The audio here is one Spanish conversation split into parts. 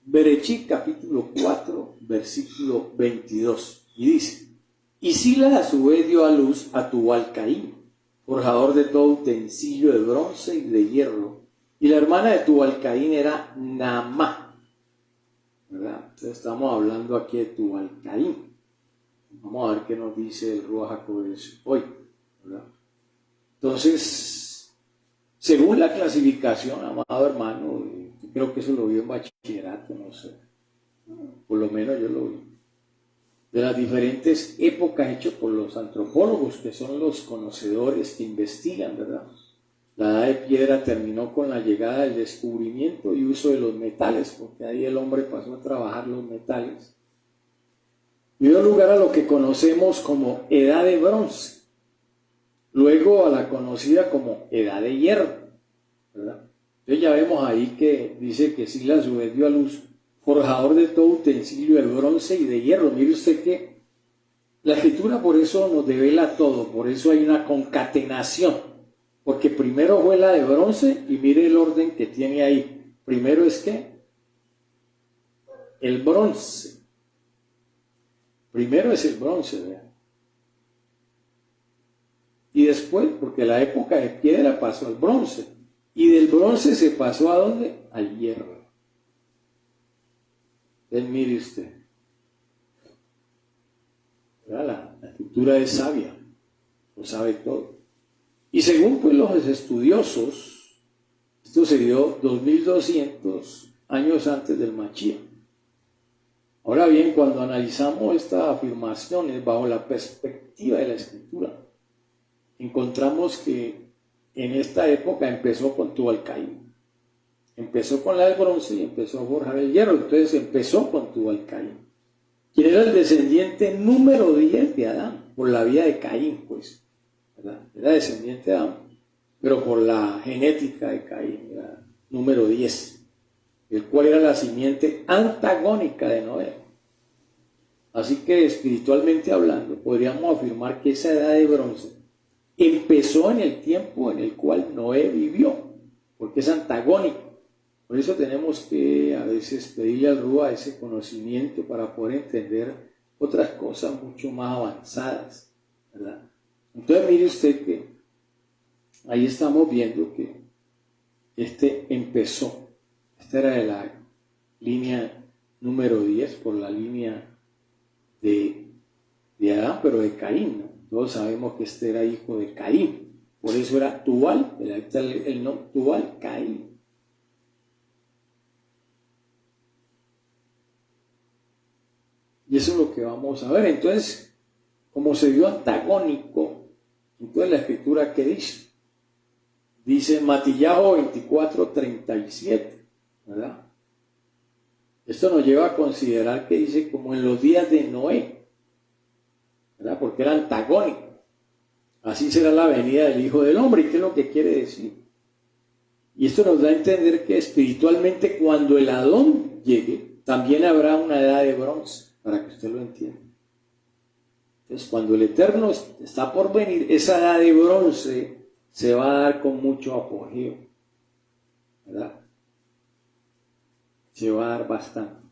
Berechit capítulo 4, versículo 22. Y dice: y Sila a su vez dio a luz a Tubal-Caín, forjador de todo utensilio de bronce y de hierro. Y la hermana de Tubal-Caín era Naamá, ¿verdad? Entonces estamos hablando aquí de Tubal-Caín. Vamos a ver qué nos dice el Ruach HaKodesh hoy, ¿verdad? Entonces, según la clasificación, amado hermano, creo que eso lo vio en bachillerato, no sé, por lo menos yo lo vi, de las diferentes épocas hechas por los antropólogos, que son los conocedores que investigan, ¿verdad? La edad de piedra terminó con la llegada del descubrimiento y uso de los metales, porque ahí el hombre pasó a trabajar los metales. Y dio lugar a lo que conocemos como edad de bronce, luego a la conocida como edad de hierro, ¿verdad? Entonces ya vemos ahí que dice que Sila a su vez dio a luz, forjador de todo utensilio de bronce y de hierro. Mire usted que la escritura por eso nos devela todo, por eso hay una concatenación, porque primero fue la de bronce y mire el orden que tiene ahí. Primero es que el bronce, primero es el bronce, vean. Y después, porque la época de piedra pasó al bronce, y del bronce se pasó ¿a dónde? Al hierro. Entonces mire usted, la escritura es sabia, lo sabe todo. Y según pues los estudiosos, esto se dio 2200 años antes del Mashiach. Ahora bien, cuando analizamos estas afirmaciones bajo la perspectiva de la escritura, encontramos que en esta época empezó con Tubal-Caín. Empezó con la del bronce y empezó a forjar el hierro. Entonces empezó con Tubal-Caín, quien era el descendiente número 10 de Adán, por la vía de Caín, pues, ¿verdad? Era descendiente de Adán, pero por la genética de Caín, era número 10, el cual era la simiente antagónica de Noé. Así que espiritualmente hablando, podríamos afirmar que esa edad de bronce empezó en el tiempo en el cual Noé vivió, porque es antagónico. Por eso tenemos que a veces pedirle al Ruach ese conocimiento para poder entender otras cosas mucho más avanzadas, ¿verdad? Entonces mire usted que ahí estamos viendo que empezó, esta era de la línea número 10, por la línea de Adán, pero de Caín, ¿no? Todos sabemos que era hijo de Caín, por eso era Tubal, el nombre Tubal-Caín. Y eso es lo que vamos a ver. Entonces, como se vio antagónico, entonces la escritura, ¿qué dice? Dice Matillahu 24:37, ¿verdad? Esto nos lleva a considerar que dice como en los días de Noé, ¿verdad? Porque era antagónico. Así será la venida del Hijo del Hombre. ¿Y qué es lo que quiere decir? Y esto nos da a entender que espiritualmente cuando el Adón llegue, también habrá una edad de bronce, para que usted lo entienda. Entonces, cuando el Eterno está por venir, esa edad de bronce se va a dar con mucho apogeo, ¿verdad? Se va a dar bastante.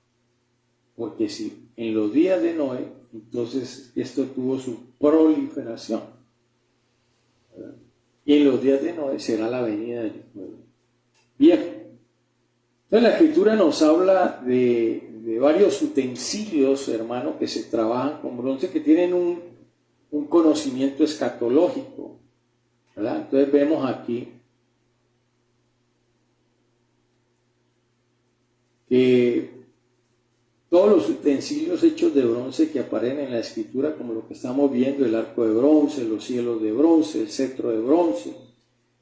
Porque si en los días de Noé, entonces esto tuvo su proliferación, ¿verdad? Y en los días de Noé será la venida del pueblo. Bien, entonces la escritura nos habla de varios utensilios, hermano, que se trabajan con bronce, que tienen un conocimiento escatológico, ¿verdad? Entonces vemos aquí que todos los utensilios hechos de bronce que aparecen en la escritura, como lo que estamos viendo, el arco de bronce, los cielos de bronce, el cetro de bronce,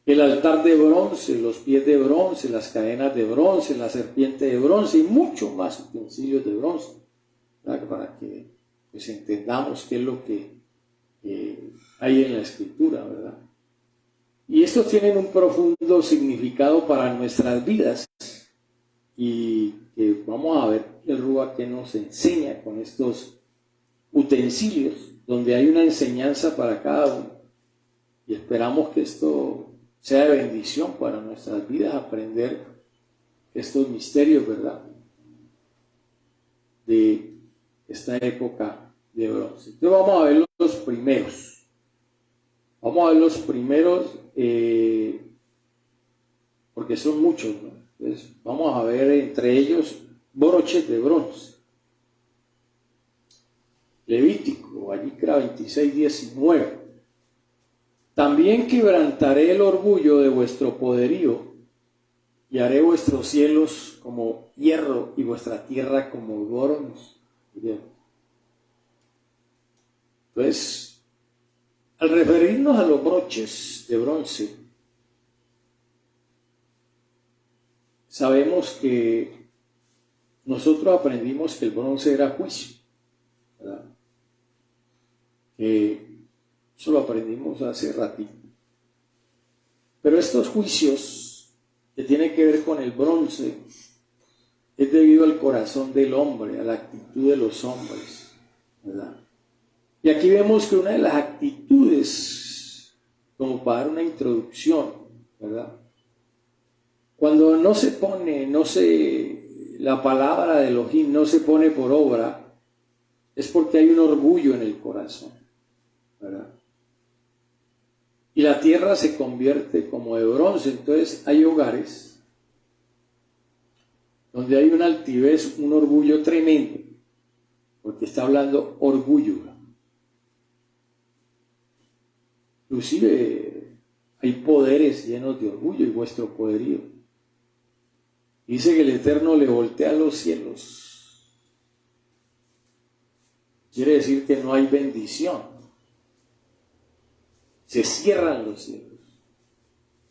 el altar de bronce, los pies de bronce, las cadenas de bronce, la serpiente de bronce y muchos más utensilios de bronce, ¿verdad? Para que pues, entendamos qué es lo que hay en la escritura, ¿verdad? Y estos tienen un profundo significado para nuestras vidas y que vamos a ver el Ruach que nos enseña con estos utensilios, donde hay una enseñanza para cada uno y esperamos que esto sea de bendición para nuestras vidas, aprender estos misterios, ¿verdad? De esta época de bronce. Entonces vamos a ver los primeros. Vamos a ver los primeros, porque son muchos, ¿no? Entonces vamos a ver entre ellos broches de bronce. Levítico, Vallicra 26:19. También quebrantaré el orgullo de vuestro poderío y haré vuestros cielos como hierro y vuestra tierra como bronce. Entonces, al referirnos a los broches de bronce, sabemos que nosotros aprendimos que el bronce era juicio, ¿verdad? Eso lo aprendimos hace ratito. Pero estos juicios que tienen que ver con el bronce es debido al corazón del hombre, a la actitud de los hombres, ¿verdad? Y aquí vemos que una de las actitudes, como para dar una introducción, ¿verdad? Cuando la palabra de Elohim no se pone por obra, es porque hay un orgullo en el corazón, ¿verdad? Y la tierra se convierte como de bronce. Entonces hay hogares donde hay una altivez, un orgullo tremendo, porque está hablando orgullo. Inclusive hay poderes llenos de orgullo y vuestro poderío. Dice que el Eterno le voltea los cielos. Quiere decir que no hay bendición. Se cierran los cielos.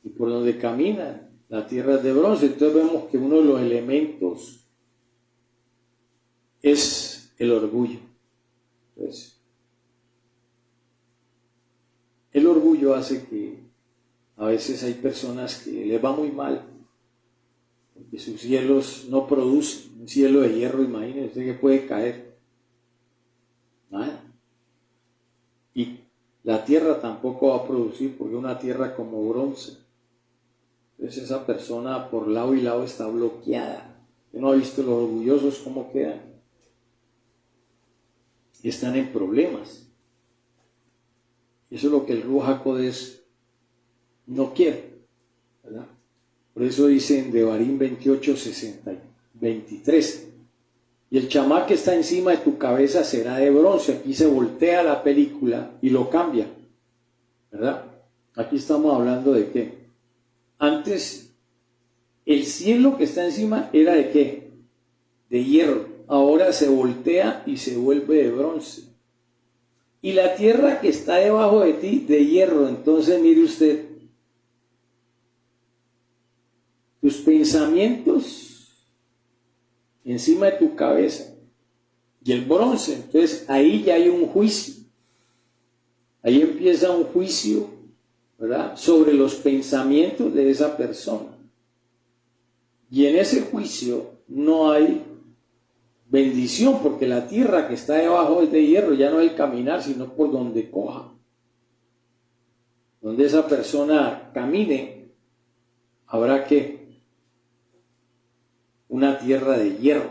Y por donde caminan, la tierra es de bronce. Entonces vemos que uno de los elementos es el orgullo. Entonces, el orgullo hace que a veces hay personas que les va muy mal, porque sus cielos no producen. Un cielo de hierro, imagínense que puede caer. Nada. Y la tierra tampoco va a producir, porque es una tierra como bronce. Entonces esa persona por lado y lado está bloqueada. ¿Usted no ha visto los orgullosos cómo quedan? Y están en problemas. Eso es lo que el Ruach HaKodesh no quiere, ¿verdad? Por eso dicen Devarim 28:23. Y el chamá que está encima de tu cabeza será de bronce. Aquí se voltea la película y lo cambia, ¿verdad? Aquí estamos hablando de qué. Antes, el cielo que está encima era de qué? De hierro. Ahora se voltea y se vuelve de bronce. Y la tierra que está debajo de ti, de hierro. Entonces, mire usted, tus pensamientos encima de tu cabeza y el bronce. Entonces ahí ya hay un juicio. Ahí empieza un juicio, ¿verdad?, sobre los pensamientos de esa persona. Y en ese juicio no hay bendición, porque la tierra que está debajo es de hierro. Ya no es el caminar, sino por donde coja. Donde esa persona camine, habrá que una tierra de hierro.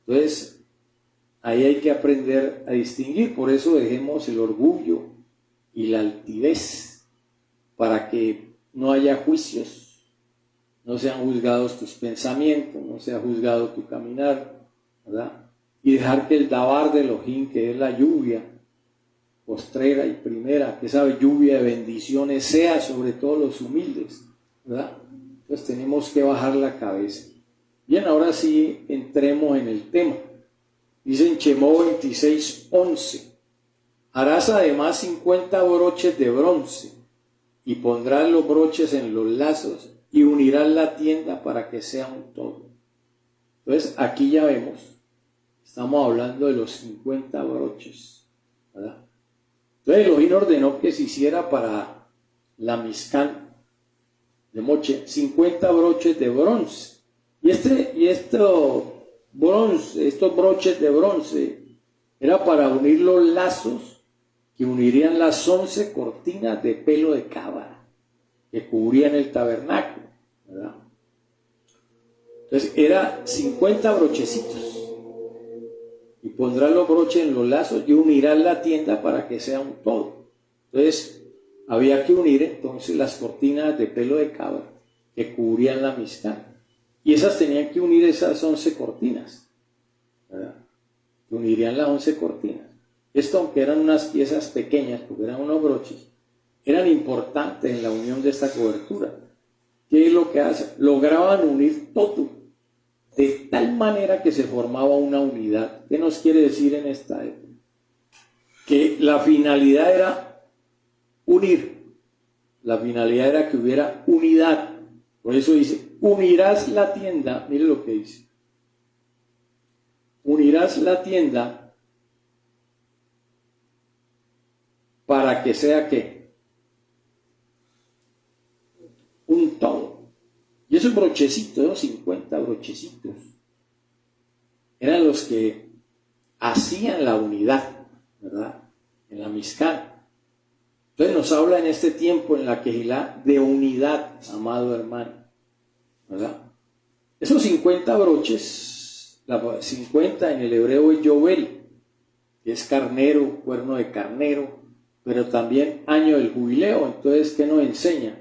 Entonces, ahí hay que aprender a distinguir. Por eso dejemos el orgullo y la altivez, para que no haya juicios, no sean juzgados tus pensamientos, no sea juzgado tu caminar, ¿verdad? Y dejar que el dabar de Elohim, que es la lluvia postrera y primera, que esa lluvia de bendiciones, sea sobre todos los humildes, ¿verdad? Entonces tenemos que bajar la cabeza. Bien, ahora sí entremos en el tema. Dice en Shemó 26:11: harás además 50 broches de bronce, y pondrás los broches en los lazos, y unirás la tienda para que sea un todo. Entonces aquí ya vemos, estamos hablando de los 50 broches, ¿verdad? Entonces Elohim ordenó que se hiciera para la Mizcán de Moche 50 broches de bronce. Y estos broches de bronce era para unir los lazos que unirían las 11 cortinas de pelo de cabra que cubrían el tabernáculo, ¿verdad? Entonces era 50 brochecitos. Y pondrás los broches en los lazos y unirás la tienda para que sea un todo. Entonces había que unir entonces las cortinas de pelo de cabra que cubrían la Mixcán. Y esas tenían que unir esas 11 cortinas, ¿verdad? Que unirían las 11 cortinas. Esto, aunque eran unas piezas pequeñas, porque eran unos broches, eran importantes en la unión de esta cobertura. ¿Qué es lo que hace? Lograban unir todo de tal manera que se formaba una unidad. ¿Qué nos quiere decir en esta época? Que la finalidad era unir. La finalidad era que hubiera unidad. Por eso dice, unirás la tienda. Mire lo que dice. Unirás la tienda para que sea ¿qué? Un todo. Y esos brochecitos, esos 50 brochecitos, eran los que hacían la unidad, ¿verdad? En la Mixcán. Entonces nos habla en este tiempo, en la Quejilá, de unidad, amado hermano, ¿verdad? Esos 50 broches, la 50 en el hebreo es Yovel, que es carnero, cuerno de carnero, pero también año del jubileo. Entonces, ¿qué nos enseña?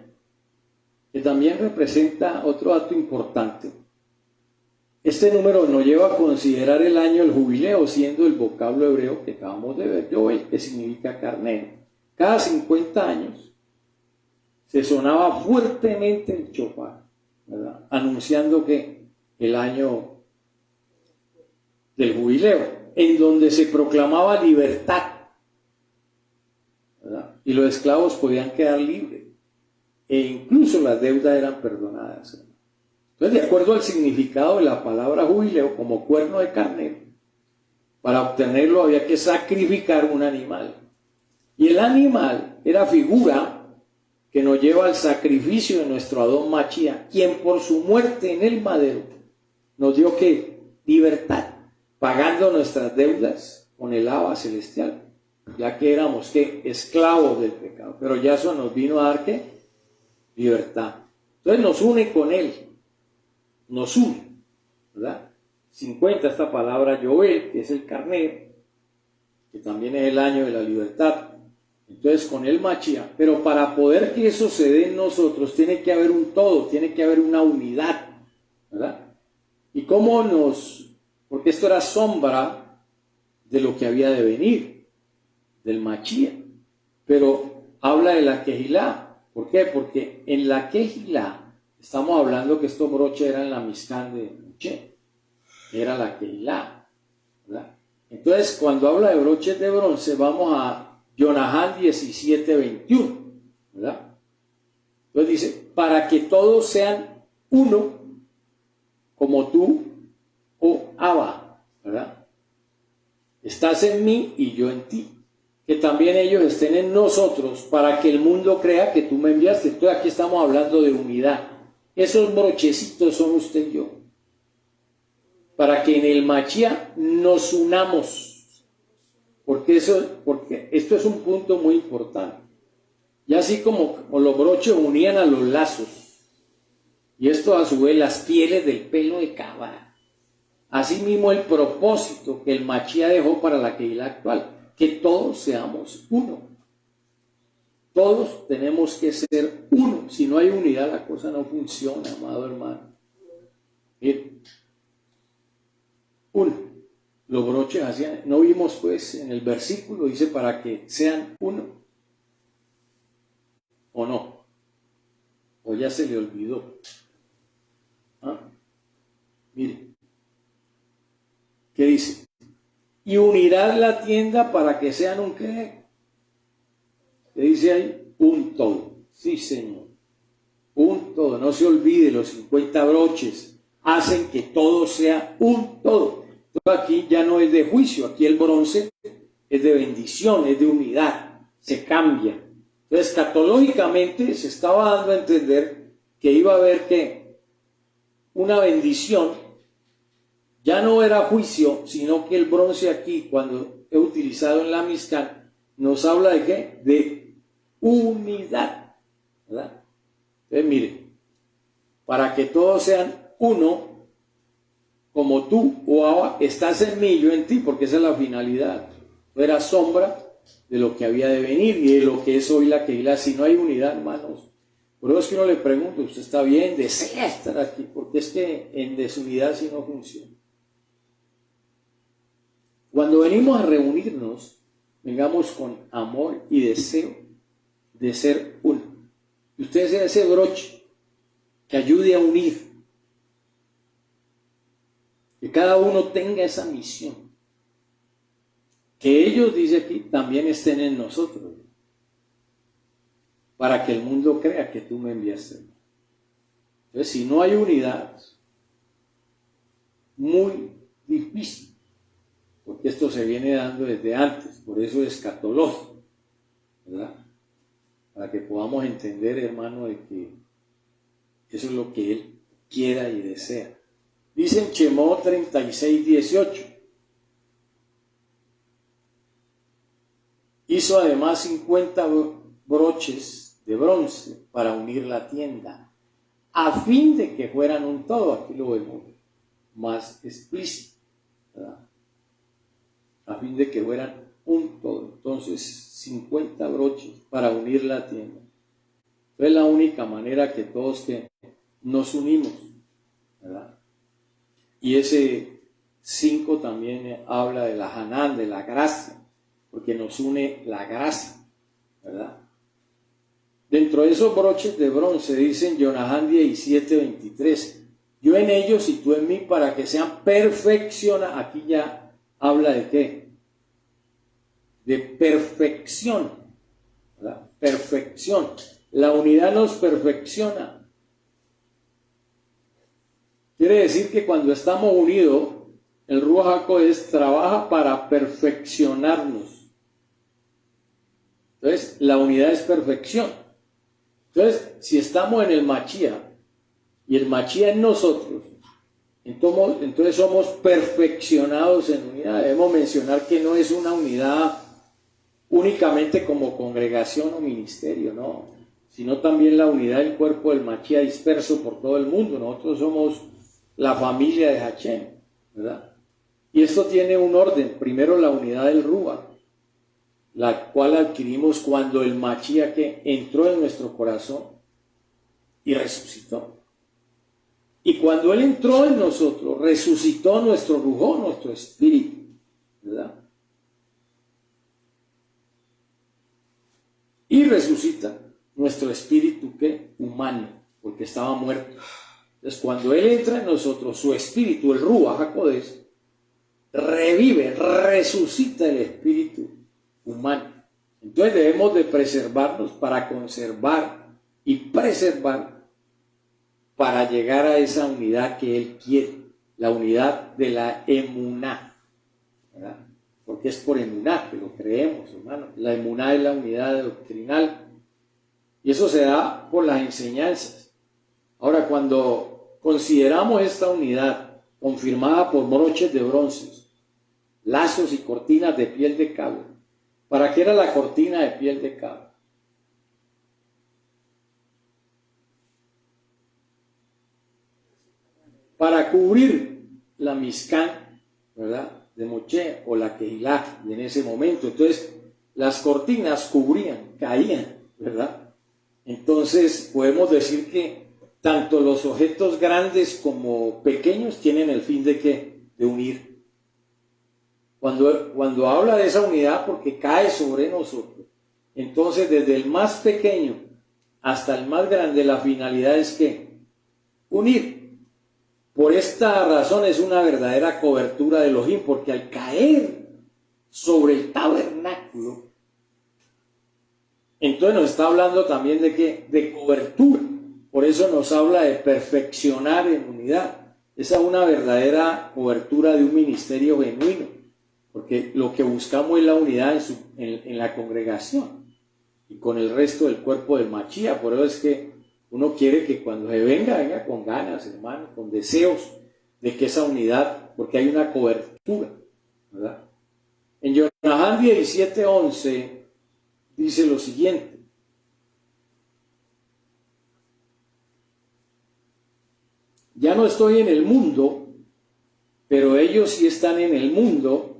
Que también representa otro dato importante. Este número nos lleva a considerar el año del jubileo, siendo el vocablo hebreo que acabamos de ver, Yovel, que significa carnero. Cada 50 años se sonaba fuertemente el shofar, ¿verdad? Anunciando que el año del jubileo, en donde se proclamaba libertad, ¿verdad? Y los esclavos podían quedar libres, e incluso las deudas eran perdonadas, ¿verdad? Entonces, de acuerdo al significado de la palabra jubileo, como cuerno de carnero, para obtenerlo había que sacrificar un animal. Y el animal era figura que nos lleva al sacrificio de nuestro Adón Machía, quien por su muerte en el madero nos dio ¿qué? Libertad, pagando nuestras deudas con el Abba celestial, ya que éramos ¿qué? Esclavos del pecado. Pero ya eso nos vino a dar ¿qué? Libertad. Entonces nos une con él, nos une, ¿verdad? 50, esta palabra Yoel, que es el carnero, que también es el año de la libertad. Entonces con el Machía, pero para poder que eso se dé en nosotros, tiene que haber un todo, tiene que haber una unidad, ¿verdad? Y cómo porque esto era sombra de lo que había de venir, del Machía, pero habla de la Quejilá. ¿Por qué? Porque en la Quejilá, estamos hablando que estos broches eran la Mixcán de Moshe, era la Quejilá, ¿verdad? Entonces cuando habla de broches de bronce, vamos a Jonahán 17:21, ¿verdad? Entonces dice, para que todos sean uno, como tú, oh Abba, ¿verdad? Estás en mí y yo en ti. Que también ellos estén en nosotros, para que el mundo crea que tú me enviaste. Entonces aquí estamos hablando de unidad. Esos brochecitos son usted y yo. Para que en el Machía nos unamos. Porque esto es un punto muy importante. Y así como los broches unían a los lazos, y esto a su vez las pieles del pelo de cabra, así mismo el propósito que el Machía dejó para la Quejilá actual, que todos seamos uno. Todos tenemos que ser uno. Si no hay unidad, la cosa no funciona, amado hermano. Miren, uno. Los broches hacían, no vimos pues en el versículo, dice para que sean uno, o no, o ya se le olvidó. ¿Ah? Mire, ¿qué dice? Y unirás la tienda para que sean un ¿qué? ¿Qué dice ahí? Un todo. Sí, Señor, un todo. No se olvide, los 50 broches hacen que todo sea un todo. Aquí ya no es de juicio, aquí el bronce es de bendición, es de unidad, se cambia. Entonces, escatológicamente se estaba dando a entender que iba a haber que una bendición, ya no era juicio, sino que el bronce aquí, cuando es utilizado en la Mixcán, nos habla de ¿qué? De unidad, ¿verdad? Entonces, miren, para que todos sean uno, como tú, oh Abba, estás en mí y yo en ti, porque esa es la finalidad. Tú eras sombra de lo que había de venir y de lo que es hoy la Keilah. Si no hay unidad, hermanos, por eso es que uno le pregunta, ¿usted está bien? ¿Desea estar aquí? Porque es que en desunidad sí no funciona. Cuando venimos a reunirnos, vengamos con amor y deseo de ser uno. Y usted sea ese broche que ayude a unir. Que cada uno tenga esa misión. Que ellos, dice aquí, también estén en nosotros. Para que el mundo crea que tú me enviaste. Entonces, si no hay unidad, muy difícil. Porque esto se viene dando desde antes. Por eso es escatológico. ¿Verdad? Para que podamos entender, hermano, de que eso es lo que Él quiera y desea. Dice en Shemot 36:18. Hizo además 50 broches de bronce para unir la tienda, a fin de que fueran un todo. Aquí lo vemos más explícito, ¿verdad? A fin de que fueran un todo. Entonces, 50 broches para unir la tienda. Es la única manera que todos que nos unimos, ¿verdad? Y ese 5 también habla de la Hanán, de la gracia, porque nos une la gracia, ¿verdad? Dentro de esos broches de bronce, dicen Jonahán 17:23, yo en ellos y tú en mí, para que sean perfeccionados. Aquí ya habla de ¿qué? De perfección, ¿verdad? Perfección. La unidad nos perfecciona. Quiere decir que cuando estamos unidos, el Ruach HaKodesh trabaja para perfeccionarnos. Entonces, la unidad es perfección. Entonces, si estamos en el Mashiach y el Mashiach en nosotros, entonces somos perfeccionados en unidad. Debemos mencionar que no es una unidad únicamente como congregación o ministerio, no, sino también la unidad del cuerpo del Mashiach disperso por todo el mundo. Nosotros somos la familia de Hashem, ¿verdad? Y esto tiene un orden. Primero la unidad del Ruach, la cual adquirimos cuando el Mashiach que entró en nuestro corazón y resucitó. Y cuando Él entró en nosotros, resucitó nuestro Ruach, nuestro espíritu, ¿verdad? Y resucita nuestro espíritu ¿qué? Humano, porque estaba muerto. Entonces, cuando Él entra en nosotros, su espíritu, el Ruach HaKodesh, revive, resucita el espíritu humano. Entonces debemos de preservarnos para conservar y preservar para llegar a esa unidad que Él quiere, la unidad de la emuná, ¿verdad? Porque es por emuná que lo creemos, hermano. La emuná es la unidad doctrinal y eso se da por las enseñanzas. Ahora, cuando consideramos esta unidad confirmada por broches de bronce, lazos y cortinas de piel de cabra, ¿para qué era la cortina de piel de cabra? Para cubrir la Mishkan, ¿verdad? De Moshe o la Keilah en ese momento. Entonces, las cortinas cubrían, caían, ¿verdad? Entonces, podemos decir que tanto los objetos grandes como pequeños tienen el fin de ¿qué? De unir. Cuando habla de esa unidad, porque cae sobre nosotros, entonces desde el más pequeño hasta el más grande, la finalidad es ¿qué? Unir. Por esta razón es una verdadera cobertura de Elohim, porque al caer sobre el tabernáculo, entonces nos está hablando también de ¿qué? De cobertura. Por eso nos habla de perfeccionar en unidad. Esa es una verdadera cobertura de un ministerio genuino, porque lo que buscamos es la unidad en la congregación y con el resto del cuerpo del Mashiach. Por eso es que uno quiere que cuando se venga con ganas, hermano, con deseos de que esa unidad, porque hay una cobertura, ¿verdad? En Jonahán 17:11 dice lo siguiente: ya no estoy en el mundo, pero ellos sí están en el mundo,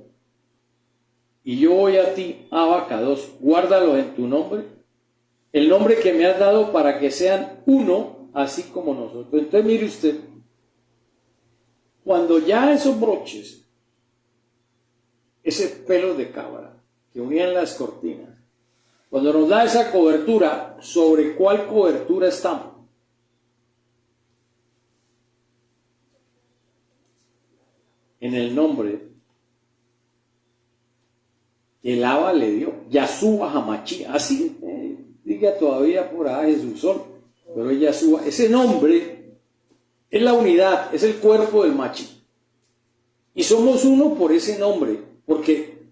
y yo voy a ti, Abacados, guárdalos en tu nombre, el nombre que me has dado para que sean uno, así como nosotros. Entonces mire usted, cuando ya esos broches, ese pelo de cabra que unían las cortinas, cuando nos da esa cobertura, ¿sobre cuál cobertura estamos? En el nombre que el Abba le dio, Yahshua Hamashia, así diga todavía por ahí Jesús Sol, pero es Yahshua, ese nombre es la unidad, es el cuerpo del Machi. Y somos uno por ese nombre, porque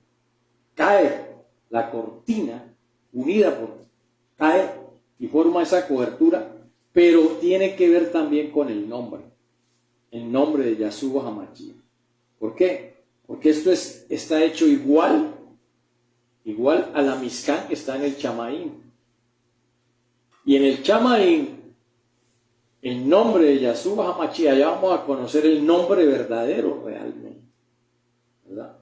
cae la cortina unida cae y forma esa cobertura, pero tiene que ver también con el nombre de Yahshua Hamashia. ¿Por qué? Porque esto está hecho igual a la Mizcán que está en el Chamaín. Y en el Chamaín, el nombre de Yahshua Hamashia, ya vamos a conocer el nombre verdadero realmente, ¿verdad?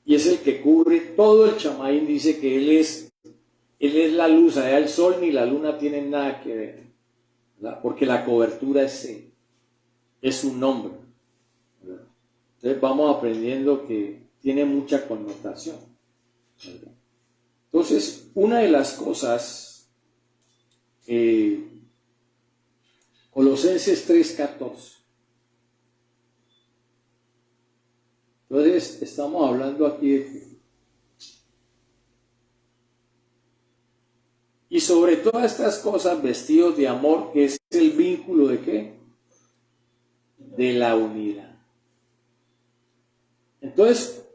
Y es el que cubre todo el Chamaín, dice que Él es la luz, allá el sol ni la luna tienen nada que ver, ¿verdad? Porque la cobertura es su nombre, ¿verdad? Entonces vamos aprendiendo que tiene mucha connotación, ¿verdad? Entonces, una de las cosas, Colosenses 3:14. Entonces, estamos hablando aquí de que, y sobre todas estas cosas, vestidos de amor, que es el vínculo de ¿qué? De la unidad. Entonces,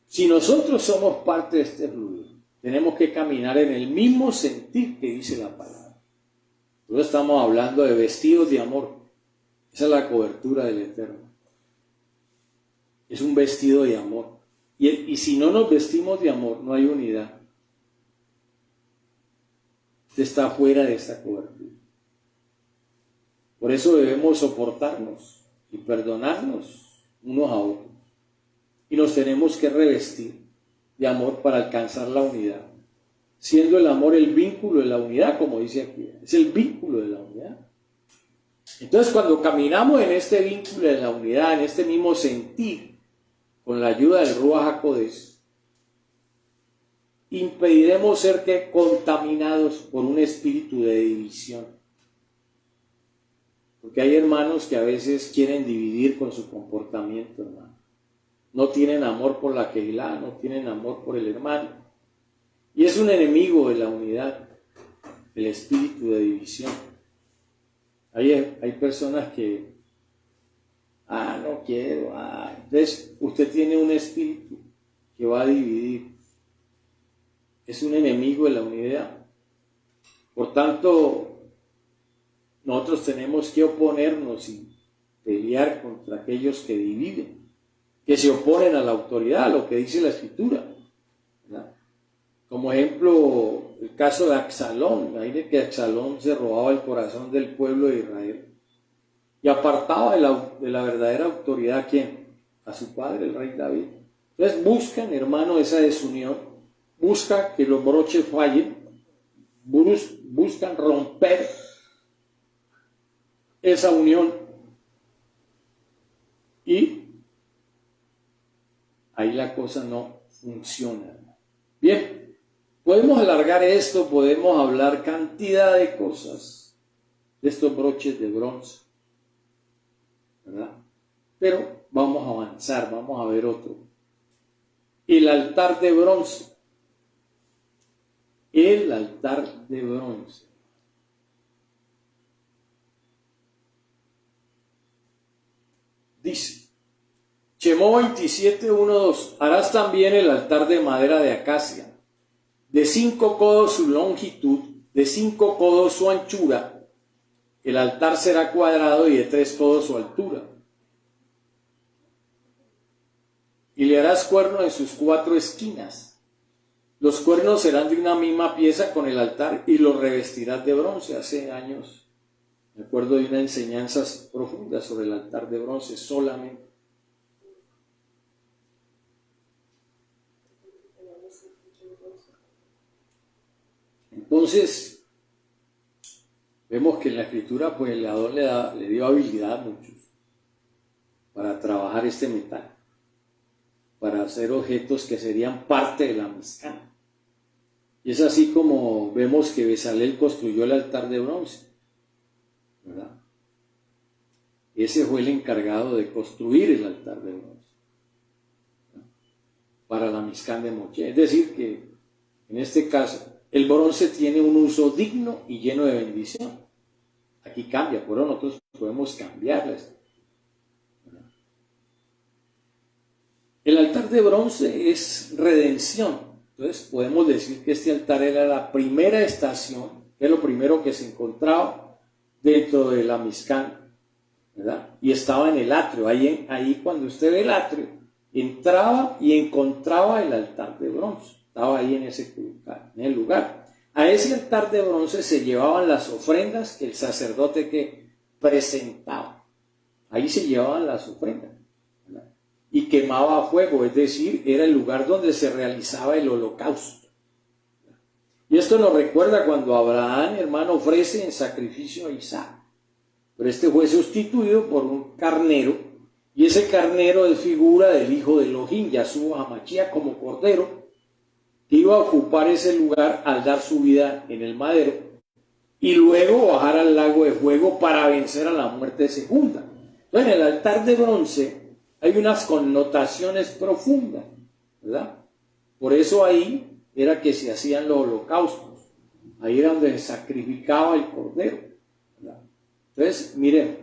si nosotros somos parte de este fluido, tenemos que caminar en el mismo sentir que dice la palabra. Entonces estamos hablando de vestidos de amor. Esa es la cobertura del Eterno. Es un vestido de amor. Y si no nos vestimos de amor, no hay unidad. Usted está fuera de esta cobertura. Por eso debemos soportarnos y perdonarnos unos a otros. Y nos tenemos que revestir de amor para alcanzar la unidad. Siendo el amor el vínculo de la unidad, como dice aquí. Es el vínculo de la unidad. Entonces, cuando caminamos en este vínculo de la unidad, en este mismo sentir, con la ayuda del Ruach HaKodesh, impediremos ser contaminados por un espíritu de división. Porque hay hermanos que a veces quieren dividir con su comportamiento, hermano. No tienen amor por la Kehilá, no tienen amor por el hermano. Y es un enemigo de la unidad, el espíritu de división. Hay personas que, no quiero, entonces usted tiene un espíritu que va a dividir. Es un enemigo de la unidad. Por tanto, nosotros tenemos que oponernos y pelear contra aquellos que dividen, que se oponen a la autoridad, a lo que dice la Escritura, ¿verdad? Como ejemplo, el caso de Absalón. Imagínense que Absalón se robaba el corazón del pueblo de Israel y apartaba de la verdadera autoridad ¿a quién? A su padre, el rey David. Entonces buscan, hermano, esa desunión, buscan que los broches fallen, buscan romper esa unión y ahí la cosa no funciona. Bien, podemos alargar esto, podemos hablar cantidad de cosas de estos broches de bronce, ¿verdad? Pero vamos a avanzar, vamos a ver otro. El altar de bronce. El altar de bronce. Dice, Shemó 27:1-2, harás también el altar de madera de acacia, de 5 codos su longitud, de 5 codos su anchura. El altar será cuadrado y de 3 codos su altura. Y le harás cuernos en sus 4 esquinas. Los cuernos serán de una misma pieza con el altar y los revestirás de bronce. Hace años me acuerdo de una enseñanza profunda sobre el altar de bronce solamente. Entonces, vemos que en la escritura, pues el Adón le dio habilidad a muchos para trabajar este metal, para hacer objetos que serían parte de la Mizcán. Y es así como vemos que Bezalel construyó el altar de bronce, ¿verdad? Ese fue el encargado de construir el altar de bronce, ¿verdad?, para la Mizcán de Moche. Es decir, que en este caso el bronce tiene un uso digno y lleno de bendición. Aquí cambia, pero nosotros podemos cambiarles. El altar de bronce es redención. Entonces podemos decir que este altar era la primera estación, que es lo primero que se encontraba dentro de la Mizcán, ¿verdad? Y estaba en el atrio. Ahí cuando usted ve el atrio, entraba y encontraba el altar de bronce. Estaba ahí en el lugar. A ese altar de bronce se llevaban las ofrendas que el sacerdote que presentaba. Ahí se llevaban las ofrendas, ¿verdad? Y quemaba a fuego, es decir, era el lugar donde se realizaba el holocausto. Y esto nos recuerda cuando Abraham, hermano, ofrece en sacrificio a Isaac. Pero este fue sustituido por un carnero, y ese carnero es figura del hijo de Elohim, Yahshua HaMashiach, como cordero, que iba a ocupar ese lugar al dar su vida en el madero, y luego bajar al lago de fuego para vencer a la muerte segunda. Entonces, en el altar de bronce hay unas connotaciones profundas, ¿verdad? Por eso ahí era que se hacían los holocaustos. Ahí era donde se sacrificaba el cordero, ¿verdad? Entonces, miren,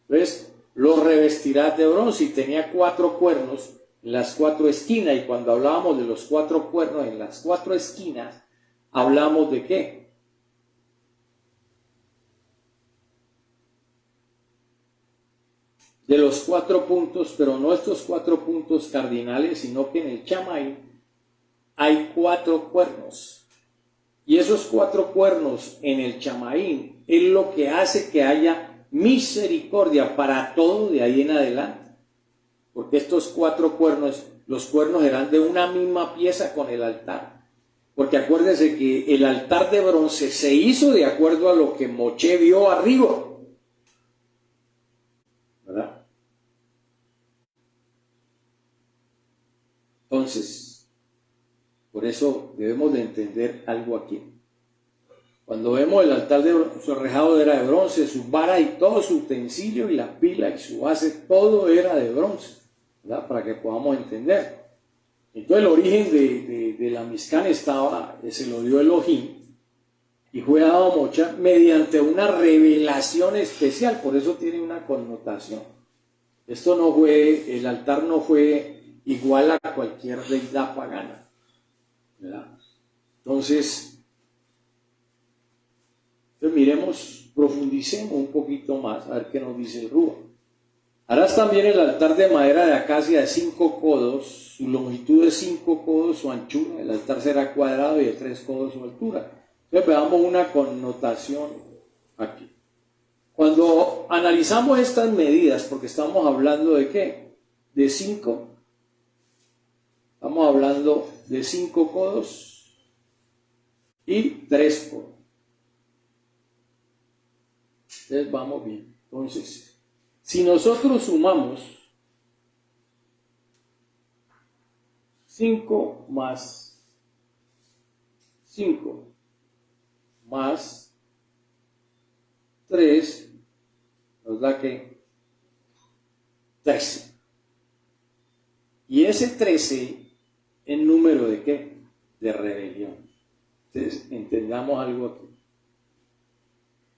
entonces lo revestirás de bronce, y tenía 4 cuernos en las 4 esquinas. Y cuando hablábamos de los 4 cuernos en las 4 esquinas, hablamos de ¿qué? De los 4 puntos, pero no estos 4 puntos cardinales, sino que en el chamaí hay 4 cuernos. Y esos 4 cuernos en el chamaí es lo que hace que haya misericordia para todo de ahí en adelante. Porque estos 4 cuernos, los cuernos eran de una misma pieza con el altar. Porque acuérdense que el altar de bronce se hizo de acuerdo a lo que Moche vio arriba, ¿verdad? Entonces, por eso debemos de entender algo aquí. Cuando vemos el altar de bronce, su rejado era de bronce, su vara y todo su utensilio y la pila y su base, todo era de bronce, ¿verdad? Para que podamos entender. Entonces el origen de la Mizcán se lo dio Elohim y fue dado a Mocha mediante una revelación especial, por eso tiene una connotación. Esto no fue, el altar no fue igual a cualquier deidad pagana, ¿verdad? Entonces miremos, profundicemos un poquito más, a ver qué nos dice el Rúa. Harás también el altar de madera de acacia de 5 codos, su longitud de 5 codos, su anchura. El altar será cuadrado y de 3 codos su altura. Entonces veamos una connotación aquí. Cuando analizamos estas medidas, porque estamos hablando de ¿qué? De 5. Estamos hablando de 5 codos y 3 codos. Entonces vamos bien. Entonces, si nosotros sumamos 5 más 5 más 3, nos da que 13. Y ese 13 es número de ¿qué? De rebelión. Entonces, entendamos algo aquí.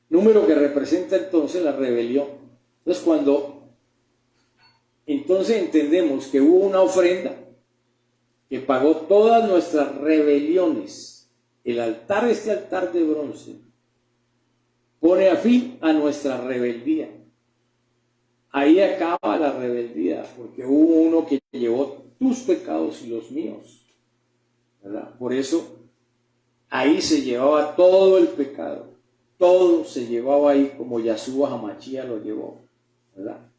Número que representa entonces la rebelión. Entonces, cuando entendemos que hubo una ofrenda que pagó todas nuestras rebeliones, el altar, este altar de bronce, pone a fin a nuestra rebeldía. Ahí acaba la rebeldía, porque hubo uno que llevó tus pecados y los míos, ¿verdad? Por eso ahí se llevaba todo el pecado, todo se llevaba ahí como Yahshua HaMashiach lo llevó, ¿verdad?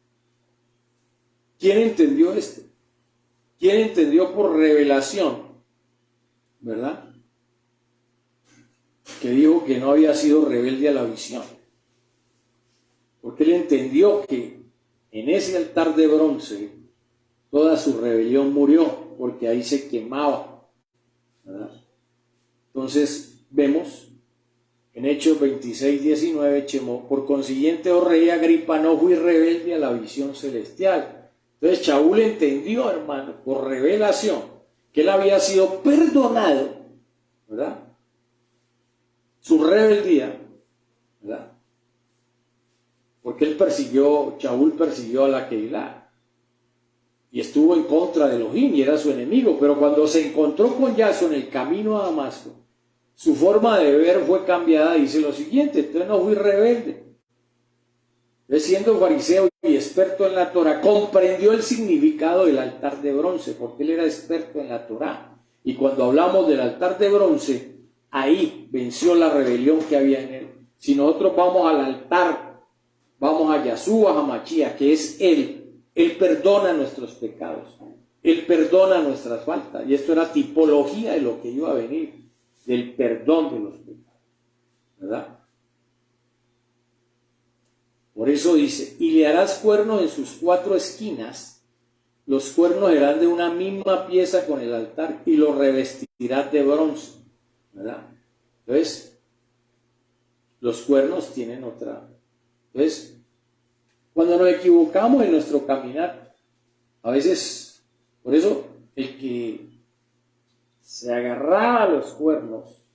¿Quién entendió esto? ¿Quién entendió por revelación? ¿Verdad? que dijo que no había sido rebelde a la visión, porque él entendió que en ese altar de bronce toda su rebelión murió, porque ahí se quemaba, ¿verdad? Entonces vemos en Hechos 26:19, por consiguiente, oh rey Agripa, no fui rebelde a la visión celestial. Entonces Shaul entendió, hermano, por revelación, que él había sido perdonado, ¿verdad? Su rebeldía, ¿verdad? Porque Shaul persiguió a la Keilah y estuvo en contra de Elohim y era su enemigo, pero cuando se encontró con Yaso en el camino a Damasco, su forma de ver fue cambiada. Dice lo siguiente: entonces no fui rebelde. Él, siendo fariseo y experto en la Torah, comprendió el significado del altar de bronce, porque él era experto en la Torah. Y cuando hablamos del altar de bronce, ahí venció la rebelión que había en él. Si nosotros vamos al altar, vamos a Yahshua HaMashiach, que es Él perdona nuestros pecados, Él perdona nuestras faltas. Y esto era tipología de lo que iba a venir, del perdón de los pecados, ¿verdad? Por eso dice: y le harás cuernos en sus 4 esquinas, los cuernos serán de una misma pieza con el altar, y lo revestirás de bronce, ¿verdad? Entonces, los cuernos tienen otra. Entonces, cuando nos equivocamos en nuestro caminar, a veces, por eso, el que se agarraba a los cuernos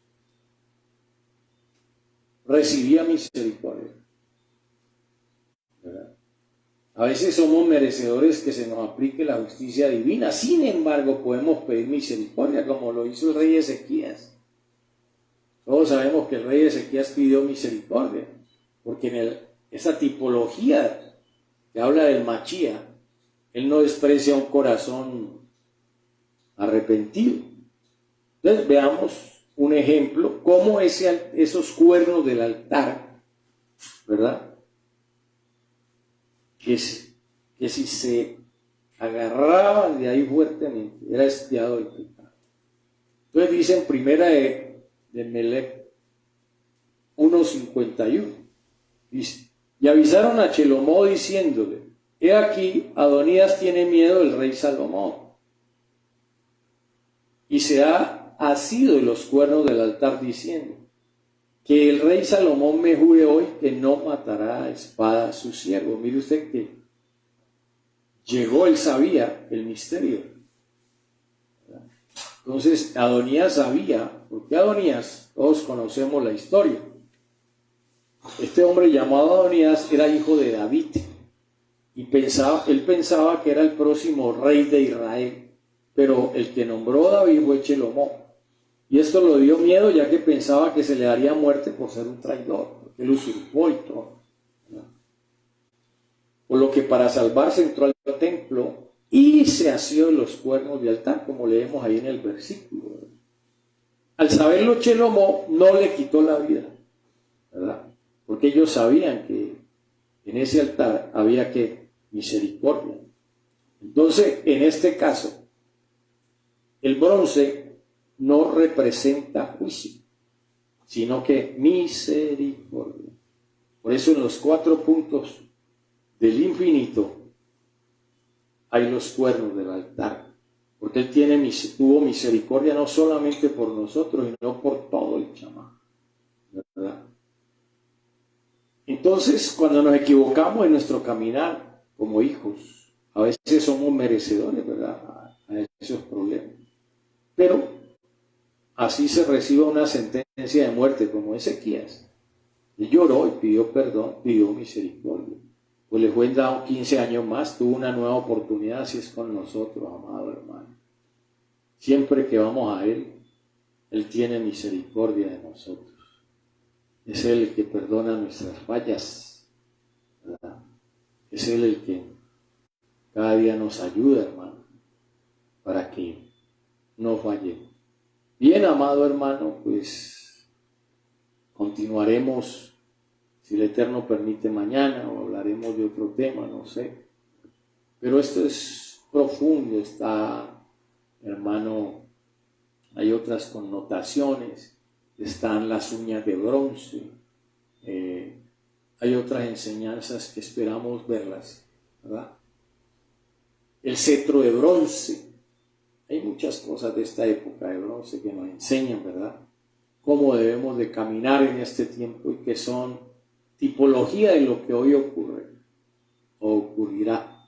recibía misericordia, ¿verdad? A veces somos merecedores que se nos aplique la justicia divina. Sin embargo, podemos pedir misericordia, como lo hizo el rey Ezequías. Todos sabemos que el rey Ezequías pidió misericordia, porque en esa tipología que habla del Mashiach, él no desprecia un corazón arrepentido. Entonces veamos un ejemplo, cómo esos cuernos del altar, ¿verdad? Que si se agarraban de ahí fuertemente, era expiado el pecado. Entonces dice en primera de Melec 1:51, dice: y avisaron a Chelomó diciéndole: he aquí, Adonías tiene miedo del rey Salomón, y se ha asido de los cuernos del altar, diciendo: que el rey Salomón me jure hoy que no matará a espada a su siervo. Mire usted que él sabía el misterio. Entonces Adonías sabía, porque Adonías, todos conocemos la historia. Este hombre llamado Adonías era hijo de David, y él pensaba que era el próximo rey de Israel, pero el que nombró a David fue Chelomó. Y esto lo dio miedo, ya que pensaba que se le daría muerte por ser un traidor, porque él usurpó el trono, ¿no? Por lo que para salvarse entró al templo y se asió de los cuernos de altar, como leemos ahí en el versículo, ¿verdad? Al saberlo, Chelomó no le quitó la vida, ¿verdad? Porque ellos sabían que en ese altar había que misericordia. Entonces, en este caso, el bronce no representa juicio, sino que misericordia. Por eso en los 4 puntos del infinito hay los cuernos del altar, porque Él tuvo misericordia no solamente por nosotros, sino por todo el chamán, ¿verdad? Entonces, cuando nos equivocamos en nuestro caminar como hijos, a veces somos merecedores, ¿verdad?, a esos problemas. Pero así se recibe una sentencia de muerte como Ezequías. Él lloró y pidió perdón, pidió misericordia. Pues le fue dado 15 años más, tuvo una nueva oportunidad. Así es con nosotros, amado hermano. Siempre que vamos a Él, Él tiene misericordia de nosotros. Es Él el que perdona nuestras fallas, ¿verdad? Es Él el que cada día nos ayuda, hermano, para que no fallemos. Bien, amado hermano, pues continuaremos, si el Eterno permite, mañana, o hablaremos de otro tema, no sé. Pero esto es profundo, está, hermano, hay otras connotaciones, están las uñas de bronce. Hay otras enseñanzas que esperamos verlas, ¿verdad? El cetro de bronce. Hay muchas cosas de esta época de bronce que nos enseñan, ¿verdad?, cómo debemos de caminar en este tiempo y que son tipología de lo que hoy ocurre o ocurrirá.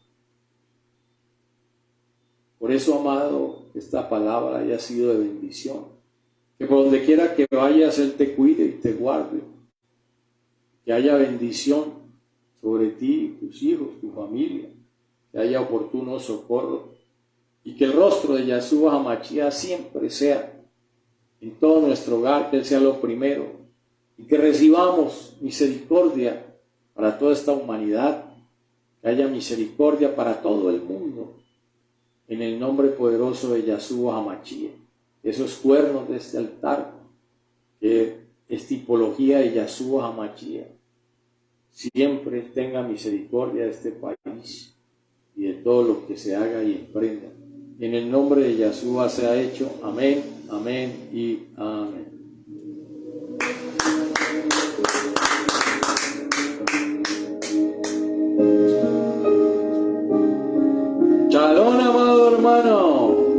Por eso, amado, esta palabra haya sido de bendición. Que por donde quiera que vayas, Él te cuide y te guarde. Que haya bendición sobre ti, tus hijos, tu familia. Que haya oportuno socorro. Y que el rostro de Yahshua HaMashiach siempre sea en todo nuestro hogar, que Él sea lo primero. Y que recibamos misericordia para toda esta humanidad. Que haya misericordia para todo el mundo. En el nombre poderoso de Yahshua HaMashiach. Esos cuernos de este altar, que es tipología de Yahshua HaMashiach, siempre tenga misericordia de este país y de todo lo que se haga y emprenda. En el nombre de Yahshua se ha hecho. Amén, amén y amén. Shalom, amado hermano.